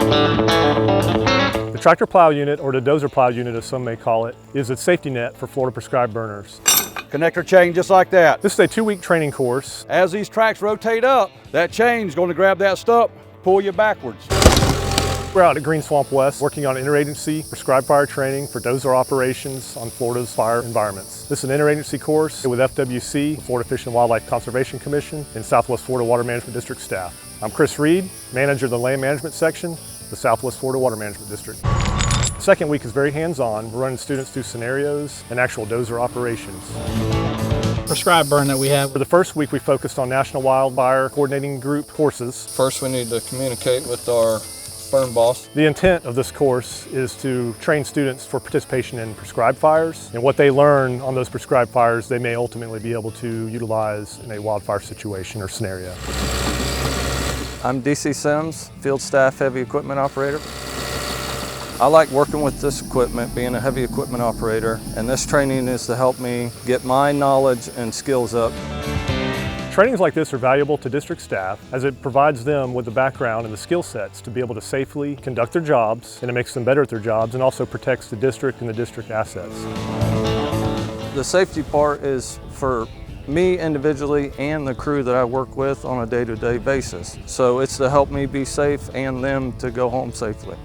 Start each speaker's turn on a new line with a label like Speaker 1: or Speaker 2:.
Speaker 1: The tractor plow unit, or the dozer plow unit as some may call it, is a safety net for Florida prescribed burners.
Speaker 2: Connector chain just like that.
Speaker 1: This is a 2-week training course.
Speaker 2: As these tracks rotate up, that chain's going to grab that stump, pull you backwards.
Speaker 1: We're out at Green Swamp West working on interagency prescribed fire training for dozer operations on Florida's fire environments. This is an interagency course with FWC, Florida Fish and Wildlife Conservation Commission, and Southwest Florida Water Management District staff. I'm Chris Reed, manager of the land management section, the Southwest Florida Water Management District. The second week is very hands-on. We're running students through scenarios and actual dozer operations.
Speaker 3: Prescribed burn that we have.
Speaker 1: For the first week, we focused on National Wildfire Coordinating Group courses.
Speaker 4: First, we need to communicate with our burn boss.
Speaker 1: The intent of this course is to train students for participation in prescribed fires, and what they learn on those prescribed fires they may ultimately be able to utilize in a wildfire situation or scenario.
Speaker 4: I'm DC Sims, field staff heavy equipment operator. I like working with this equipment, being a heavy equipment operator, and this training is to help me get my knowledge and skills up.
Speaker 1: Trainings like this are valuable to district staff as it provides them with the background and the skill sets to be able to safely conduct their jobs, and it makes them better at their jobs and also protects the district and the district assets.
Speaker 4: The safety part is for me individually and the crew that I work with on a day-to-day basis. So it's to help me be safe and them to go home safely.